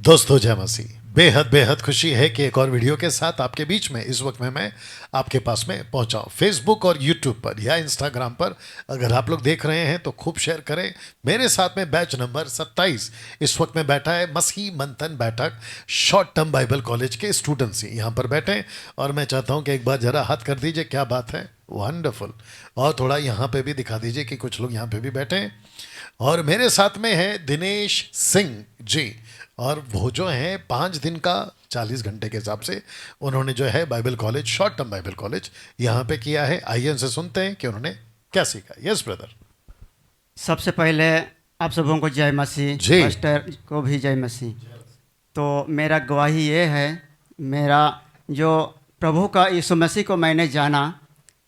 दोस्तों जय मसीह। बेहद बेहद खुशी है कि एक और वीडियो के साथ आपके बीच में इस वक्त में मैं आपके पास में पहुंचा हूं। फेसबुक और यूट्यूब पर या इंस्टाग्राम पर अगर आप लोग देख रहे हैं तो खूब शेयर करें। मेरे साथ में बैच नंबर 27 इस वक्त में बैठा है। मसीह मंथन बैठक शॉर्ट टर्म बाइबल कॉलेज के स्टूडेंट्स ही यहाँ पर बैठे और मैं चाहता हूँ कि एक बार जरा हाथ कर दीजिए। क्या बात है, वंडरफुल। और थोड़ा यहाँ पे भी दिखा दीजिए कि कुछ लोग यहाँ पे भी बैठे हैं। और मेरे साथ में है दिनेश सिंह जी, और वो जो हैं 5 दिन का 40 घंटे के हिसाब से उन्होंने जो है Bible college short term Bible college यहाँ पे किया है। आइए उनसे सुनते हैं कि उन्होंने क्या सीखा। Yes brother. सबसे पहले आप सबों को जय मसीह, जी। पास्टर को भी जय मसीह। तो मेरा गवाही ये है, मेरा जो प्रभु का यीशु मसीह को मैंने जाना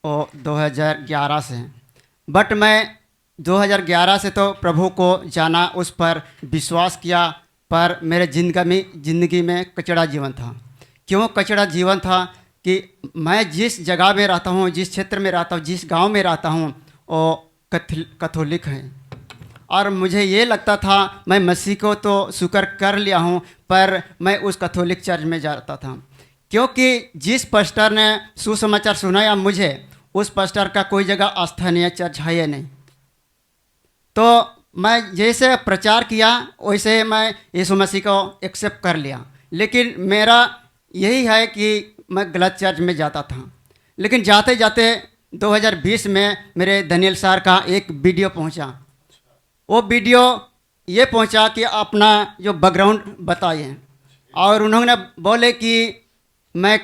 वो 2011 से, बट मैं 2011 से तो प्रभु को जाना, उस पर विश्वास किया, पर मेरे ज़िंदगी में कचड़ा जीवन था। क्यों कचड़ा जीवन था कि मैं जिस जगह में रहता हूँ, जिस क्षेत्र में रहता हूँ, जिस गांव में रहता हूँ वो कैथोलिक हैं। और मुझे ये लगता था मैं मसीह को तो स्वीकार कर लिया हूँ, पर मैं उस कैथोलिक चर्च में जाता था क्योंकि जिस पास्टर ने सुसमाचार सुनाया मुझे, उस पास्टर का कोई जगह स्थानीय चर्च है या नहीं। तो मैं जैसे प्रचार किया वैसे मैं यीशु मसीह को एक्सेप्ट कर लिया, लेकिन मेरा यही है कि मैं गलत चर्च में जाता था। लेकिन जाते जाते 2020 में मेरे दनियल सर का एक वीडियो पहुंचा। वो वीडियो ये पहुंचा कि अपना जो बैकग्राउंड बताइए, और उन्होंने बोले कि मैं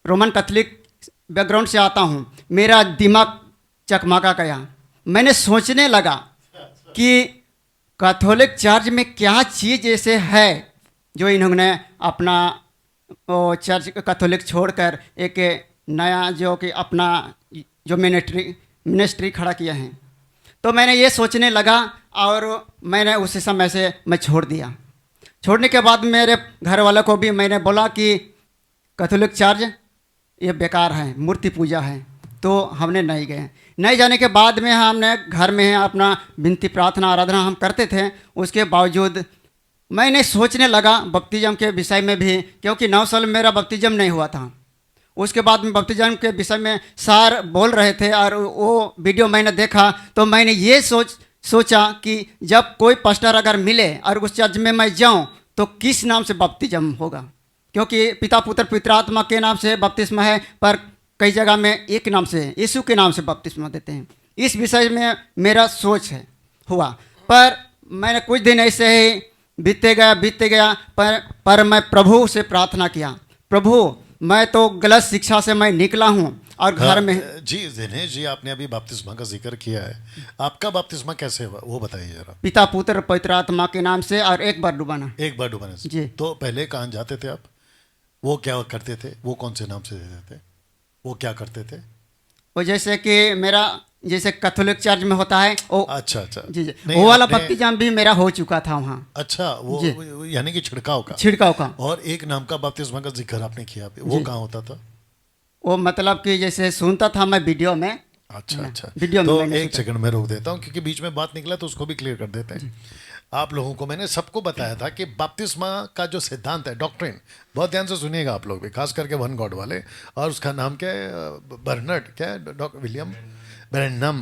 रोमन कैथोलिक बैकग्राउंड से आता हूँ। मेरा दिमाग चकमका गया। मैंने सोचने लगा कि कैथोलिक चर्च में क्या चीज़ ऐसे है जो इन्होंने अपना वो चर्च कैथोलिक छोड़कर एक नया जो कि अपना जो मिनिस्ट्री खड़ा किया है। तो मैंने ये सोचने लगा और मैंने उसी समय से मैं छोड़ दिया। छोड़ने के बाद मेरे घर वालों को भी मैंने बोला कि कैथोलिक चर्च ये बेकार है, मूर्ति पूजा है, तो हमने नहीं गए। नहीं जाने के बाद में हमने घर में अपना विनती प्रार्थना आराधना हम करते थे। उसके बावजूद मैंने सोचने लगा बपतिज्म के विषय में भी, क्योंकि 9 साल मेरा बपतिज्म नहीं हुआ था। उसके बाद में बपतिज्म के विषय में सर बोल रहे थे और वो वीडियो मैंने देखा, तो मैंने ये सोचा कि जब कोई पास्टर अगर मिले और उस चर्च में मैं जाऊं तो किस नाम से बपतिज्म होगा, क्योंकि पिता पुत्र पवित्र आत्मा के नाम से बपतिस्मा है, पर कई जगह में एक नाम से यीशु के नाम से बपतिस्मा देते हैं। इस विषय में मेरा सोच हुआ, पर मैंने कुछ दिन ऐसे ही बीतते गया। पर मैं प्रभु से प्रार्थना किया, प्रभु मैं तो गलत शिक्षा से मैं निकला हूँ और घर में। जी दिनेश जी, आपने अभी बपतिस्मा का जिक्र किया है। आपका बपतिस्मा कैसे हुआ वो बताइए जरा। पिता पुत्र पवित्र आत्मा के नाम से, और एक बार डुबाना। एक बार डुबाने से। जी। तो पहले कहाँ जाते थे आप? वो क्या करते थे? वो कौन से नाम से देते थे? वो क्या करते थे? वो जैसे कि मेरा जैसे कैथोलिक चर्च में होता है वो। अच्छा। जी। वो वाला बपतिस्मा भी मेरा हो चुका था वहाँ। अच्छा, वो यानी कि छिड़काव का। और एक नाम का बपतिस्मा का जिक्र आपने किया, वो कहाँ होता था? वो मतलब कि जैसे सुनता था मैं वीडियो में। अच्छा। वीडियो तो में एक सेकंड में रोक देता हूँ क्योंकि बीच में बात निकला तो उसको भी क्लियर कर देते हैं। आप लोगों को मैंने सबको बताया था कि बपतिस्मा का जो सिद्धांत है, डॉक्ट्रिन, बहुत ध्यान से सुनिएगा आप लोग भी, खास करके वन गॉड वाले। और उसका नाम क्या है? बर्नर्ड, क्या है? Doctor William Branham.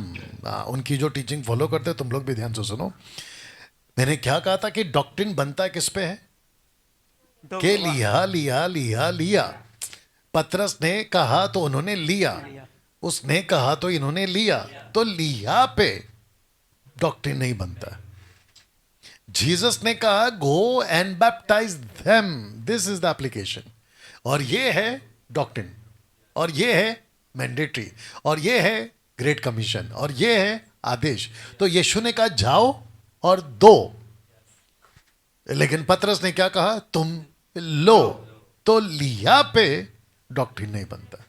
उनकी जो टीचिंग फॉलो करते हैं, तुम लोग भी ध्यान से सुनो। मैंने क्या कहा था कि डॉक्ट्रिन बनता है किस पे है? के लिया। पतरस ने कहा तो उन्होंने लिया, उसने कहा तो इन्होंने लिया, तो लिया पे डॉक्ट्रिन नहीं बनता। जीसस ने कहा go and baptise them, this is the application. और ये है डॉक्ट्रिन, और ये है मैंडेटरी, और ये है ग्रेट कमीशन, और ये है आदेश। तो यीशु ने कहा जाओ और दो, लेकिन पतरस ने क्या कहा? तुम लो। तो लिया पे डॉक्ट्रिन नहीं बनता।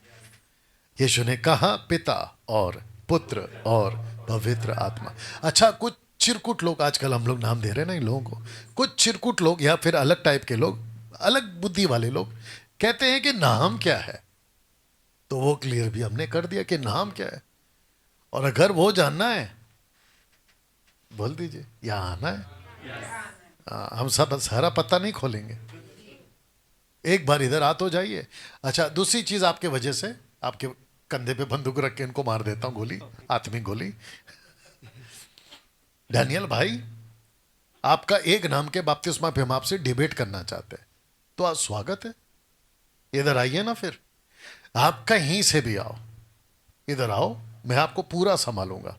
यीशु ने कहा पिता और पुत्र और पवित्र आत्मा। अच्छा, कुछ चिरकुट लोग, आजकल हम लोग नाम दे रहे हैं ना इन लोगों को, कुछ चिरकुट लोग या फिर अलग टाइप के लोग, अलग बुद्धि वाले लोग कहते हैं कि नाम क्या है। तो वो क्लियर भी हमने कर दिया कि नाम क्या है। और अगर वो जानना है बोल दीजिए, यहां आना है। हम सब सारा पत्ता नहीं खोलेंगे, एक बार इधर आ तो जाइए। अच्छा, दूसरी चीज आपके वजह से आपके कंधे पे बंदूक रख के इनको मार देता हूं गोली, आत्मिक गोली। डैनियल भाई, आपका एक नाम के बपतिस्मा पे हम आपसे डिबेट करना चाहते हैं, तो आज स्वागत है, इधर आइए ना। फिर आप कहीं से भी आओ, इधर आओ, मैं आपको पूरा संभालूंगा।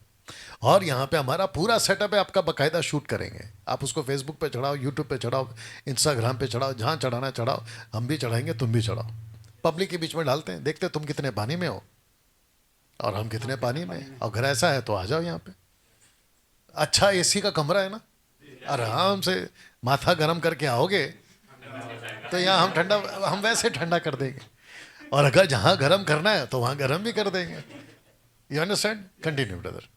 और यहाँ पे हमारा पूरा सेटअप है, आपका बकायदा शूट करेंगे। आप उसको फेसबुक पे चढ़ाओ, यूट्यूब पे चढ़ाओ, इंस्टाग्राम पे चढ़ाओ, जहाँ चढ़ाना चढ़ाओ, हम भी चढ़ाएंगे, तुम भी चढ़ाओ। पब्लिक के बीच में डालते हैं, देखते तुम कितने पानी में हो और हम कितने पानी में हैं। अगर ऐसा है तो आ जाओ यहाँ पे। अच्छा एसी का कमरा है ना, आराम से माथा गर्म करके आओगे तो यहाँ हम ठंडा, हम वैसे ठंडा कर देंगे। और अगर जहाँ गर्म करना है तो वहाँ गर्म भी कर देंगे। You understand? Continue brother.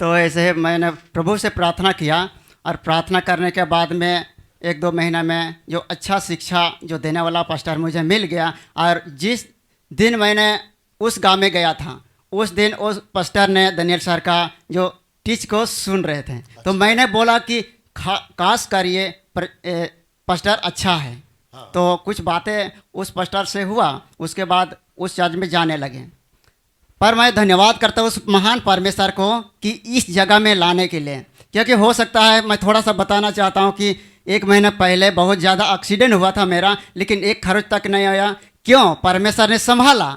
तो ऐसे मैंने प्रभु से प्रार्थना किया, और प्रार्थना करने के बाद में 1-2 महीना में जो अच्छा शिक्षा जो देने वाला पास्टर मुझे मिल गया। और जिस दिन मैंने उस गांव में गया था, उस दिन उस पास्टर ने दानियल सर का जो टीच को सुन रहे थे। तो मैंने बोला कि काश करिए पास्टर अच्छा है। तो कुछ बातें उस पास्टर से हुआ, उसके बाद उस चर्च में जाने लगे। पर मैं धन्यवाद करता हूँ उस महान परमेश्वर को कि इस जगह में लाने के लिए। क्योंकि हो सकता है, मैं थोड़ा सा बताना चाहता हूँ कि 1 महीना पहले बहुत ज़्यादा एक्सीडेंट हुआ था मेरा, लेकिन एक खर्च तक नहीं आया। क्यों? परमेश्वर ने संभाला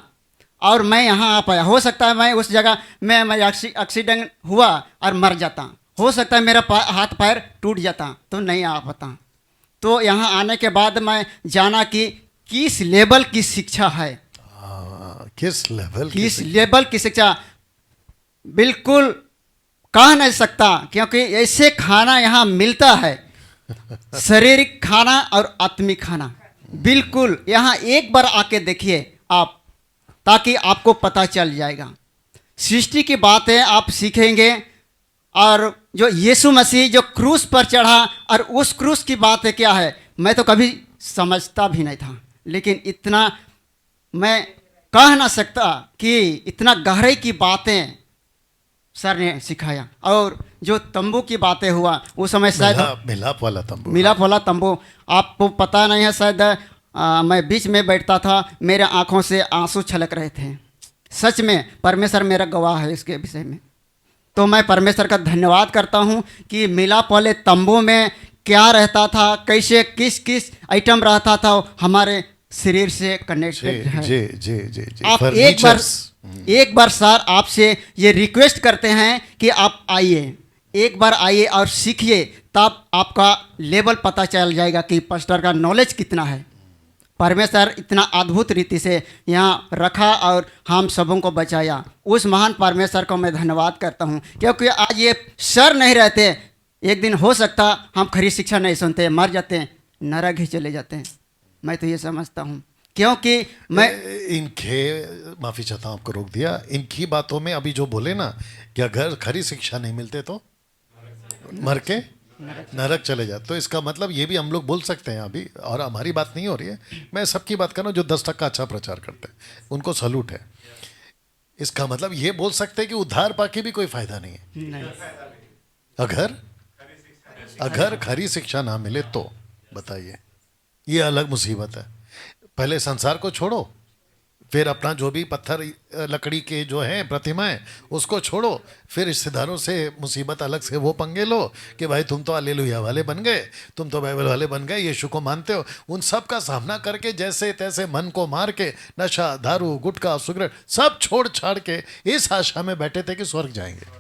और मैं यहाँ आ पाया। हो सकता है मैं उस जगह में मैं एक्सीडेंट हुआ और मर जाता, हो सकता है मेरा हाथ पैर टूट जाता, तो नहीं आ पाता। तो यहाँ आने के बाद मैं जाना कि किस लेवल की शिक्षा है, किस लेवल की शिक्षा बिल्कुल कह नहीं सकता। क्योंकि ऐसे खाना यहाँ मिलता है, शारीरिक खाना और आत्मिक खाना। बिल्कुल यहाँ एक बार आके देखिए आप, ताकि आपको पता चल जाएगा। सृष्टि की बातें आप सीखेंगे, और जो यीशु मसीह जो क्रूस पर चढ़ा, और उस क्रूस की बातें क्या है मैं तो कभी समझता भी नहीं था। लेकिन इतना मैं कह ना सकता कि इतना गहराई की बातें सर ने सिखाया। और जो तंबू की बातें हुआ उस समय शायद मिलाप वाला तंबू, आपको पता नहीं है शायद। मैं बीच में बैठता था, मेरे आंखों से आंसू छलक रहे थे। सच में परमेश्वर मेरा गवाह है इसके विषय में। तो मैं परमेश्वर का धन्यवाद करता हूँ कि मिलाप वाले तंबू में क्या रहता था, कैसे किस किस आइटम रहता था, हमारे शरीर से कनेक्टेड है। जी जी जी जी। आप एक बार सर आपसे ये रिक्वेस्ट करते हैं कि आप आइए, एक बार आइए और सीखिए, तब आपका लेवल पता चल जाएगा कि पास्टर का नॉलेज कितना है। परमेश्वर इतना अद्भुत रीति से यहाँ रखा और हम सबों को बचाया। उस महान परमेश्वर को मैं धन्यवाद करता हूँ। क्योंकि आज ये सर नहीं रहते, एक दिन हो सकता हम खरी शिक्षा नहीं सुनते, मर जाते, नरक ही चले जाते हैं। मैं तो ये समझता हूँ। क्योंकि मैं इनके, माफ़ी चाहता हूँ आपको रोक दिया, इनकी बातों में अभी जो बोले ना कि अगर खरी शिक्षा नहीं मिलते तो मर के नरक चले जाते, तो इसका मतलब ये भी हम लोग बोल सकते हैं अभी। और हमारी बात नहीं हो रही है, मैं सबकी बात कर रहा हूँ जो 10 का अच्छा प्रचार करते हैं, उनको सलूट है। इसका मतलब ये बोल सकते हैं कि उद्धार पाके भी कोई फायदा नहीं है नहीं। अगर खरी शिक्षा ना मिले तो बताइए, ये अलग मुसीबत है। पहले संसार को छोड़ो, फिर अपना जो भी पत्थर लकड़ी के जो हैं प्रतिमाएं उसको छोड़ो, फिर रिश्तेदारों से मुसीबत अलग से वो पंगे लो कि भाई तुम तो हालेलुया वाले बन गए, तुम तो बाइबल वाले बन गए, यीशु को मानते हो। उन सब का सामना करके जैसे तैसे मन को मार के नशा, दारू, गुटखा, सिगरेट सब छोड़ छाड़ के इस आशा में बैठे थे कि स्वर्ग जाएंगे।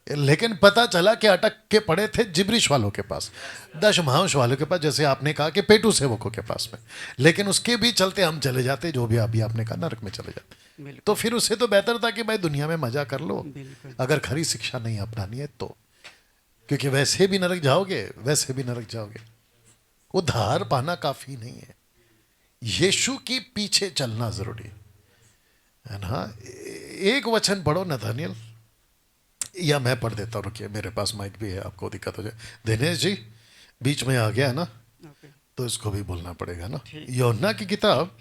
लेकिन पता चला कि अटक के पड़े थे जिब्रिश वालों के पास, दशमांश वालों के पास, जैसे आपने कहा कि पेटू सेवकों के पास में। लेकिन उसके भी चलते हम चले जाते, जो भी अभी आपने कहा, नरक में चले जाते। तो फिर उससे तो बेहतर था कि भाई दुनिया में मजा कर लो, अगर खरी शिक्षा नहीं अपनानी है तो। क्योंकि वैसे भी नरक जाओगे, वैसे भी नरक जाओगे। उद्धार पाना काफी नहीं है, यीशु के पीछे चलना जरूरी है ना। एक वचन पढ़ो नथानियल, या मैं पढ़ देता हूँ, रुकिए, मेरे पास माइक भी है, आपको दिक्कत हो जाए। दिनेश जी बीच में आ गया है ना, तो इसको भी बोलना पड़ेगा ना। यूहन्ना की किताब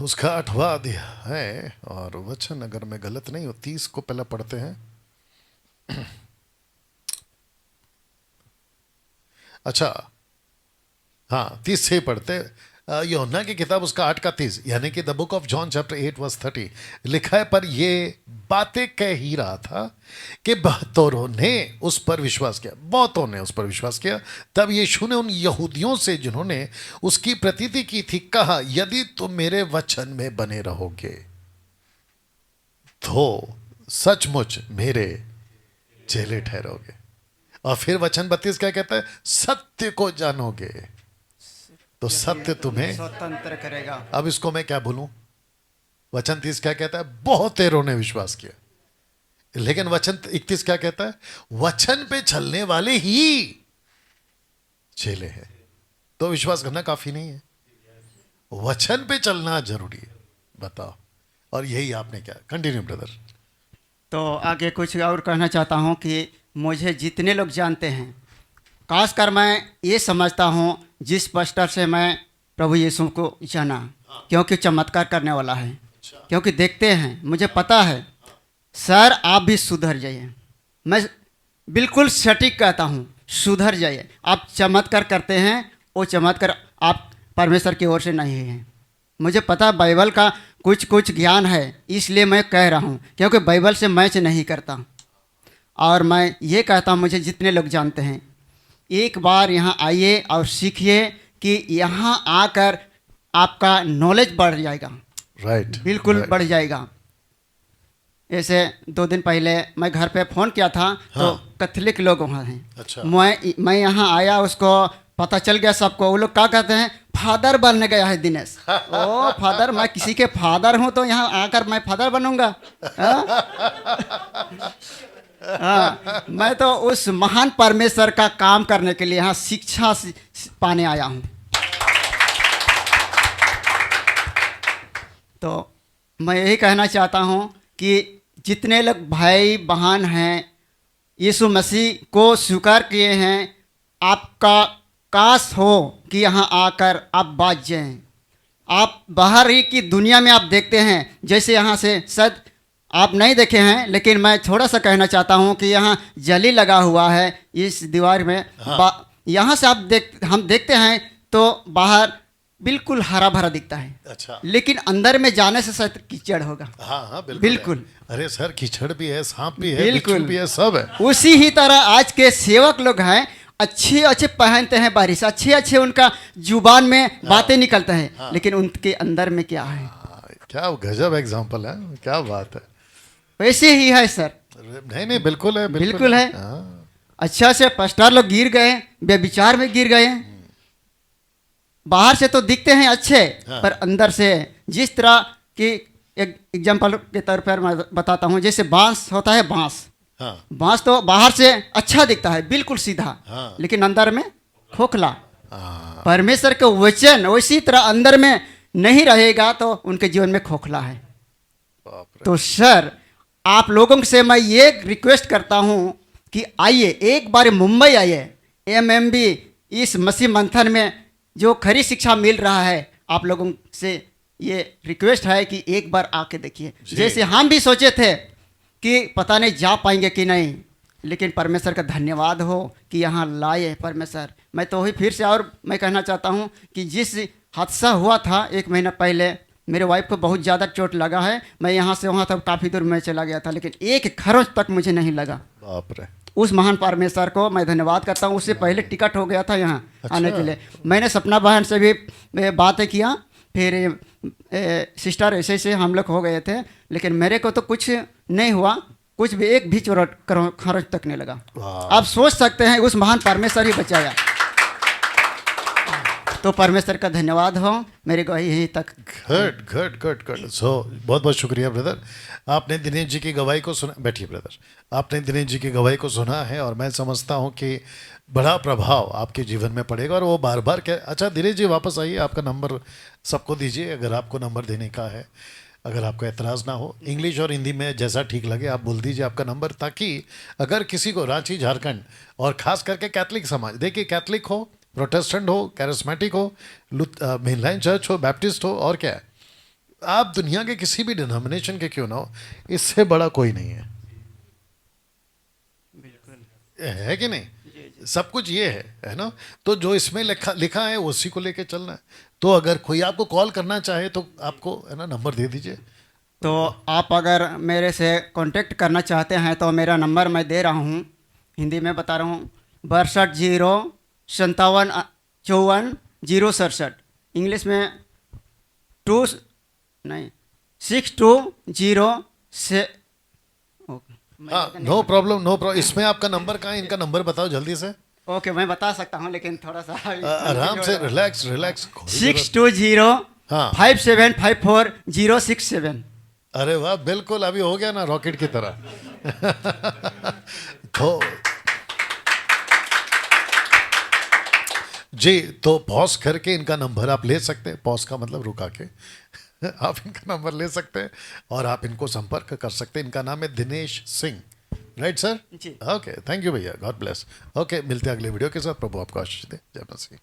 उसका 8वां अध्याय है, और वचन अगर मैं गलत नहीं हो 30 को पहले पढ़ते हैं। अच्छा, हाँ 30 से ही पढ़ते। यूहन्ना की किताब उसका 8 का 30, यानी कि the book of John chapter 8 verse 30 लिखा है, पर ये बातें कह ही रहा था कि बहुतों ने उस पर विश्वास किया, बहुतों ने उस पर विश्वास किया। तब यीशु ने उन यहूदियों से जिन्होंने उसकी प्रतीति की थी कहा, यदि तुम मेरे वचन में बने रहोगे तो सचमुच मेरे चेले ठहरोगे। और फिर वचन 32 क्या कहता है, सत्य को जानोगे तो सत्य तुम्हें स्वतंत्र करेगा। अब इसको मैं क्या बोलूं, वचन 30 क्या कहता है, बहुतेरों ने विश्वास किया। लेकिन वचन 31 क्या कहता है, वचन पे चलने वाले ही चेले हैं। तो विश्वास करना काफी नहीं है, वचन पे चलना जरूरी है। बताओ, और यही आपने क्या। Continue brother. तो आगे कुछ और कहना चाहता हूँ कि मुझे जितने लोग जानते हैं, खासकर मैं ये समझता हूँ जिस पास्टर से मैं प्रभु यीशु को जाना, क्योंकि चमत्कार करने वाला है, क्योंकि देखते हैं, मुझे पता है। सर आप भी सुधर जाइए, मैं बिल्कुल सटीक कहता हूँ, सुधर जाइए। आप चमत्कार करते हैं, वो चमत्कार आप परमेश्वर की ओर से नहीं है। मुझे पता बाइबल का कुछ कुछ ज्ञान है, इसलिए मैं कह रहा हूँ, क्योंकि बाइबल से मैच नहीं करता। और मैं ये कहता हूँ, मुझे जितने लोग जानते हैं, एक बार यहाँ आइए और सीखिए कि यहाँ आकर आपका नॉलेज बढ़ जाएगा। राइट, बिल्कुल बढ़ जाएगा। ऐसे 2 दिन पहले मैं घर पे फ़ोन किया था, हाँ। तो कैथलिक लोग वहाँ हैं। अच्छा। मैं यहाँ आया, उसको पता चल गया सबको। वो लोग क्या कहते हैं, फादर बनने गया है दिनेश। ओ फादर, मैं किसी के फादर हूँ तो यहाँ आकर मैं फादर बनूंगा? हाँ, मैं तो उस महान परमेश्वर का काम करने के लिए यहाँ शिक्षा पाने आया हूँ। तो मैं यही कहना चाहता हूँ कि जितने लोग भाई बहन हैं, यीशु मसीह को स्वीकार किए हैं, आपका काश हो कि यहाँ आकर आप बात जाएं। आप बाहर ही की दुनिया में आप देखते हैं, जैसे यहाँ से शायद आप नहीं देखे हैं, लेकिन मैं थोड़ा सा कहना चाहता हूँ कि यहाँ जली लगा हुआ है इस दीवार में। हाँ। यहाँ से हम देखते हैं तो बाहर बिल्कुल हरा भरा दिखता है। अच्छा। लेकिन अंदर में जाने से शायद कीचड़ होगा। हाँ हाँ बिल्कुल, बिल्कुल। अरे सर, कीचड़ भी है, सांप भी है, बिल्कुल बिच्छू भी है, सब है। उसी ही तरह आज के सेवक लोग हैं, अच्छे अच्छे पहनते हैं बारिश, अच्छे अच्छे उनका जुबान में बातें निकलते हैं, लेकिन उनके अंदर में क्या है? क्या गजब एग्जाम्पल है, क्या बात है। वैसे ही है सर। नहीं नहीं, बिल्कुल है, बिल्कुल है। हाँ। अच्छा से पास्टर लोग गिर गए, व्यभिचार में गिर गए। बाहर से तो दिखते हैं अच्छे, हाँ। पर अंदर से जिस तरह की, एक एग्जाम्पल के तौर पर मैं बताता हूँ, जैसे बांस होता है, बांस हाँ। बांस तो बाहर से अच्छा दिखता है, बिल्कुल सीधा, हाँ। लेकिन अंदर में खोखला। हाँ। परमेश्वर के वचन उसी तरह अंदर में नहीं रहेगा तो उनके जीवन में खोखला है। बाप रे। तो सर, आप लोगों से मैं ये रिक्वेस्ट करता हूँ कि आइए, एक बार मुंबई आइए। एमएमबी इस मसीह मंथन में जो खरी शिक्षा मिल रहा है, आप लोगों से ये रिक्वेस्ट है कि एक बार आके देखिए। जैसे हम भी सोचे थे कि पता नहीं जा पाएंगे कि नहीं, लेकिन परमेश्वर का धन्यवाद हो कि यहाँ लाए परमेश्वर। मैं तो वही फिर से और मैं कहना चाहता हूँ कि जिस हादसा हुआ था 1 महीना पहले, मेरे वाइफ को बहुत ज़्यादा चोट लगा है। मैं यहाँ से वहाँ तक काफ़ी दूर में चला गया था, लेकिन एक खरोंच तक मुझे नहीं लगा। बाप रे। उस महान परमेश्वर को मैं धन्यवाद करता हूँ। उससे पहले टिकट हो गया था यहाँ आने के लिए। मैंने सपना बहन से भी बातें किया, फिर सिस्टर ऐसे हम लोग हो गए थे, लेकिन मेरे को तो कुछ नहीं हुआ, कुछ भी, एक भी चोट खरोंच तक नहीं लगा। आप सोच सकते हैं उस महान परमेश्वर ही बचाया। तो परमेश्वर का धन्यवाद हो। मेरे को यहीं तक। गुड। सो बहुत बहुत शुक्रिया ब्रदर, आपने दिनेश जी की गवाही को सुना। बैठिए ब्रदर। आपने दिनेश जी की गवाही को सुना है और मैं समझता हूँ कि बड़ा प्रभाव आपके जीवन में पड़ेगा और वो बार बार क्या। अच्छा दिनेश जी वापस आइए, आपका नंबर सबको दीजिए अगर आपको नंबर देने का है, अगर आपको एतराज़ ना हो। इंग्लिश और हिंदी में जैसा ठीक लगे आप बोल दीजिए आपका नंबर, ताकि अगर किसी को रांची झारखंड और ख़ास करके कैथलिक समाज, देखिए कैथलिक हो, प्रोटेस्टेंट हो, कैरिस्मेटिक हो, मेनलाइन चर्च हो, बैप्टिस्ट हो, और क्या है, आप दुनिया के किसी भी डिनोमिनेशन के क्यों ना हो, इससे बड़ा कोई नहीं है। है कि नहीं? सब कुछ ये है ना। तो जो इसमें लिखा लिखा है उसी को लेके चलना है। तो अगर कोई आपको कॉल करना चाहे तो आपको है ना नंबर दे दीजिए। तो आप अगर मेरे से कांटेक्ट करना चाहते हैं तो मेरा नंबर मैं दे रहा हूँ, हिंदी में बता रहा हूँ, 62 57 54 067। इंग्लिश में 62 से। हाँ, नो प्रॉब्लम नो प्रॉब्लम। इसमें आपका नंबर कहाँ है? इनका नंबर बताओ जल्दी से। ओके, मैं बता सकता हूँ लेकिन थोड़ा सा आराम से, रिलैक्स रिलैक्स। 620 हाँ। 5754 067। अरे वाह, बिल्कुल अभी हो गया ना रॉकेट की तरह। तो जी, तो पॉज करके इनका नंबर आप ले सकते हैं। पॉज का मतलब रुका के आप इनका नंबर ले सकते हैं और आप इनको संपर्क कर सकते हैं। इनका नाम है दिनेश सिंह, राइट सर? जी। ओके, थैंक यू भैया, गॉड ब्लेस। ओके, मिलते हैं अगले वीडियो के साथ। प्रभु आपको आशीष दे। जय मसीह।